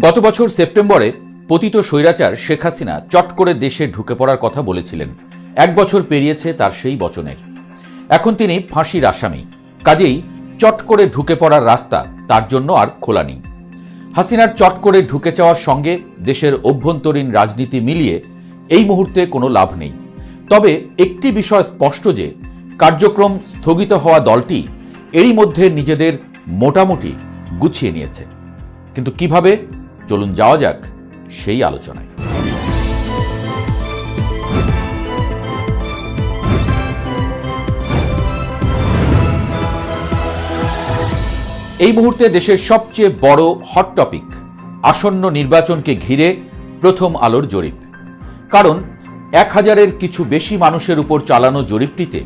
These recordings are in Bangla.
গত বছর সেপ্টেম্বরে পতিত স্বৈরাচার শেখ হাসিনা চট করে দেশে ঢুকে পড়ার কথা বলেছিলেন। 1 বছর পেরিয়েছে তার সেই বচনের। এখন তিনি ফাঁসির আসামি, কাজেই চট করে ঢুকে পড়ার রাস্তা তার জন্য আর খোলা নেই। হাসিনার চট করে ঢুকে যাওয়ার সঙ্গে দেশের অভ্যন্তরীণ রাজনীতি মিলিয়ে এই মুহূর্তে কোনো লাভ নেই। তবে একটি বিষয় স্পষ্ট যে কার্যক্রম স্থগিত হওয়া দলটি এরই মধ্যে নিজেদের মোটামুটি গুছিয়ে নিয়েছে। কিন্তু কিভাবে, চলুন যাওয়া যাক সেই আলোচনায়। এই মুহূর্তে দেশের সবচেয়ে বড় হট টপিক আসন্ন নির্বাচনকে ঘিরে প্রথম আলোর জরিপ। কারণ 1000-এর কিছু বেশি মানুষের উপর চালানো জরিপটিতে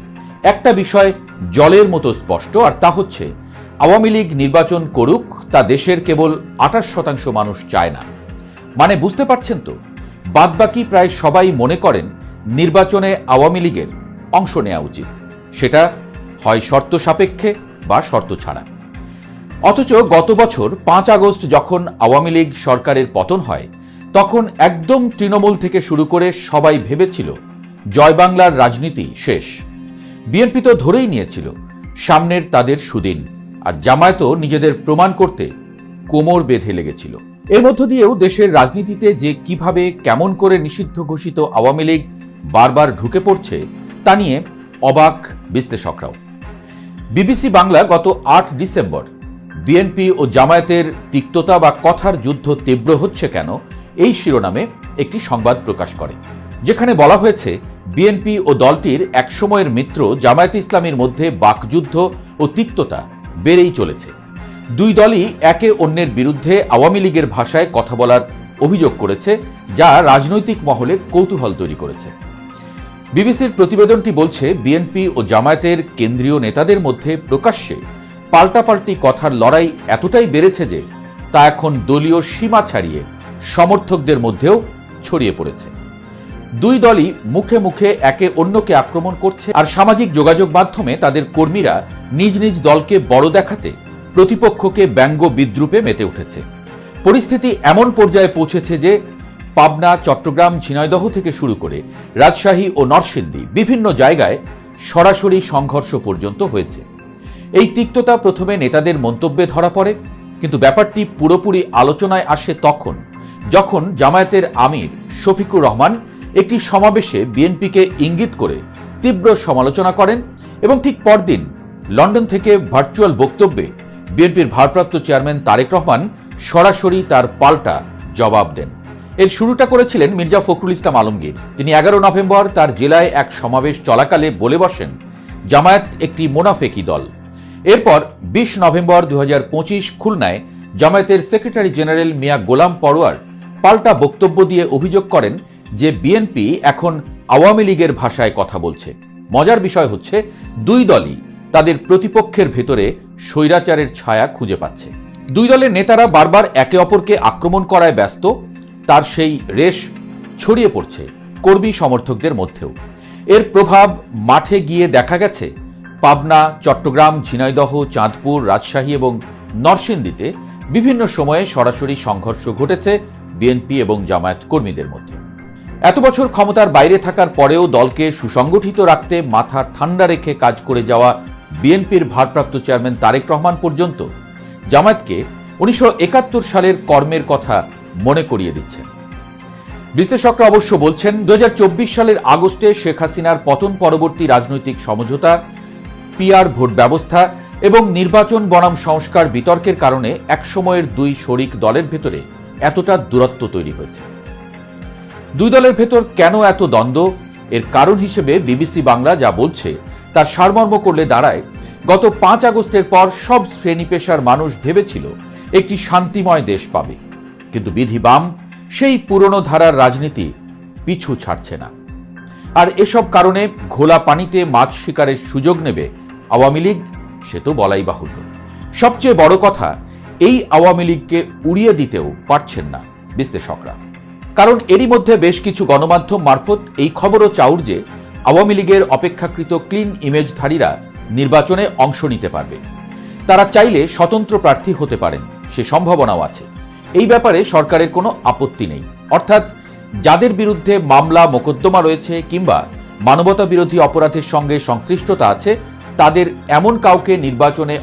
একটা বিষয় জলের মতো স্পষ্ট, আর তা হচ্ছে আওয়ামী লীগ নির্বাচন করুক তা দেশের কেবল 28% মানুষ চায় না। মানে বুঝতে পারছেন তো, বাদবাকি প্রায় সবাই মনে করেন নির্বাচনে আওয়ামী লীগের অংশ নেওয়া উচিত, সেটা হয় শর্ত সাপেক্ষে বা শর্ত ছাড়া। অথচ গত বছর 5 আগস্ট যখন আওয়ামী লীগ সরকারের পতন হয়, তখন একদম তৃণমূল থেকে শুরু করে সবাই ভেবেছিল জয় বাংলার রাজনীতি শেষ। বিএনপি তো ধরেই নিয়েছিল সামনের তাদের সুদিন, আর জামায়াতও নিজেদের প্রমাণ করতে কোমর বেঁধে লেগেছিল। এর মধ্য দিয়েও দেশের রাজনীতিতে যে কিভাবে কেমন করে নিষিদ্ধ ঘোষিত আওয়ামী লীগ বারবার ঢুকে পড়ছে তা নিয়ে অবাক বিশ্লেষকরাও। বিবিসি বাংলা গত 8 ডিসেম্বর বিএনপি ও জামায়াতের তিক্ততা বা কথার যুদ্ধ তীব্র হচ্ছে কেন এই শিরোনামে একটি সংবাদ প্রকাশ করে, যেখানে বলা হয়েছে বিএনপি ও দলটির একসময়ের মিত্র জামায়াতে ইসলামীর মধ্যে বাকযুদ্ধ ও তিক্ততা বেড়েই চলেছে। দুই দলই একে অন্যের বিরুদ্ধে আওয়ামী লীগের ভাষায় কথা বলার অভিযোগ করেছে, যা রাজনৈতিক মহলে কৌতূহল তৈরি করেছে। বিবিসির প্রতিবেদনটি বলছে, বিএনপি ও জামায়াতের কেন্দ্রীয় নেতাদের মধ্যে প্রকাশ্যে পাল্টাপাল্টি কথার লড়াই এতটাই বেড়েছে যে তা এখন দলীয় সীমা ছাড়িয়ে সমর্থকদের মধ্যেও ছড়িয়ে পড়েছে। দুই দলই মুখে মুখে একে অন্যকে আক্রমণ করছে, আর সামাজিক যোগাযোগ মাধ্যমে তাদের কর্মীরা নিজ নিজ দলকে বড় দেখাতে প্রতিপক্ষকে ব্যঙ্গ বিদ্রুপে মেতে উঠেছে। পরিস্থিতি এমন পর্যায়ে পৌঁছেছে যে পাবনা, চট্টগ্রাম, ঝিনাইদহ থেকে শুরু করে রাজশাহী ও নরসিংদী বিভিন্ন জায়গায় সরাসরি সংঘর্ষ পর্যন্ত হয়েছে। এই তিক্ততা প্রথমে নেতাদের মন্তব্যে ধরা পড়ে, কিন্তু ব্যাপারটি পুরোপুরি আলোচনায় আসে তখন যখন জামায়াতের আমির শফিকুর রহমান একটি সমাবেশে বিএনপিকে ইঙ্গিত করে তীব্র সমালোচনা করেন এবং ঠিক পরদিন লন্ডন থেকে ভার্চুয়াল বক্তব্যে বিএনপির ভারপ্রাপ্ত চেয়ারম্যান তারেক রহমান সরাসরি তার পাল্টা জবাব দেন। এর শুরুটা করেছিলেন মির্জা ফখরুল ইসলাম আলমগীর। তিনি 11 নভেম্বর তার জেলায় এক সমাবেশ চলাকালে বলে বসেন, জামায়াত একটি মোনাফেকি দল। এরপর 20 নভেম্বর 2025 খুলনায় জামায়াতের সেক্রেটারি জেনারেল মিয়া গোলাম পরোয়ার পাল্টা বক্তব্য দিয়ে অভিযোগ করেন যে বিএনপি এখন আওয়ামী লীগের ভাষায় কথা বলছে। মজার বিষয় হচ্ছে, দুই দলই তাদের প্রতিপক্ষের ভেতরে স্বৈরাচারের ছায়া খুঁজে পাচ্ছে। দুই দলের নেতারা বারবার একে অপরকে আক্রমণ করায় ব্যস্ত, তার সেই রেশ ছড়িয়ে পড়ছে কর্মী সমর্থকদের মধ্যেও। এর প্রভাব মাঠে গিয়ে দেখা গেছে পাবনা, চট্টগ্রাম, ঝিনাইদহ, চাঁদপুর, রাজশাহী এবং নরসিংদীতে বিভিন্ন সময়ে সরাসরি সংঘর্ষ ঘটেছে বিএনপি এবং জামায়াত কর্মীদের মধ্যে। এত বছর ক্ষমতার বাইরে থাকার পরেও দলকে সুসংগঠিত রাখতে মাথা ঠান্ডা রেখে কাজ করে যাওয়া বিএনপির ভারপ্রাপ্ত চেয়ারম্যান তারেক রহমান পর্যন্ত জামায়াতকে 1971 সালের কর্মের কথা মনে করিয়ে দিচ্ছেন। বিশ্লেষকরা অবশ্য বলছেন, 2024 সালের আগস্টে শেখ হাসিনার পতন পরবর্তী রাজনৈতিক সমঝোতা, পিআর ভোট ব্যবস্থা এবং নির্বাচন বনাম সংস্কার বিতর্কের কারণে একসময়ের দুই শরিক দলের ভেতরে এতটা দূরত্ব তৈরি হয়েছে। দুই দলের ভেতর কেন এত দ্বন্দ্ব, এর কারণ হিসেবে বিবিসি বাংলা যা বলছে তার সারমর্ম করলে দাঁড়ায়, গত 5 আগস্টের পর সব শ্রেণী পেশার মানুষ ভেবেছিল একটি শান্তিময় দেশ পাবে, কিন্তু বিধি বাম সেই পুরনো ধারার রাজনীতি পিছু ছাড়ছে না। আর এসব কারণে ঘোলা পানিতে মাছ শিকারের সুযোগ নেবে আওয়ামী লীগ, সে তো বলাই বাহুল্য। সবচেয়ে বড় কথা, এই আওয়ামী লীগকে উড়িয়ে দিতেও পারছেন না বিশ্লেষকরা। কারণ এরই মধ্যে বেশ কিছু গণমাধ্যম মারফত এই খবরও চাউর যে আওয়ামী লীগের অপেক্ষাকৃত ক্লিন ইমেজধারীরা নির্বাচনে অংশ নিতে পারবে। তারা চাইলে স্বতন্ত্র প্রার্থী হতে পারেন, সে সম্ভাবনাও আছে। এই ব্যাপারে সরকারের কোনো আপত্তি নেই। অর্থাৎ যাদের বিরুদ্ধে মামলা মোকদ্দমা রয়েছে কিংবা মানবতা বিরোধী অপরাধের সঙ্গে সংশ্লিষ্টতা আছে, তাদের এমন কাউকে নির্বাচনে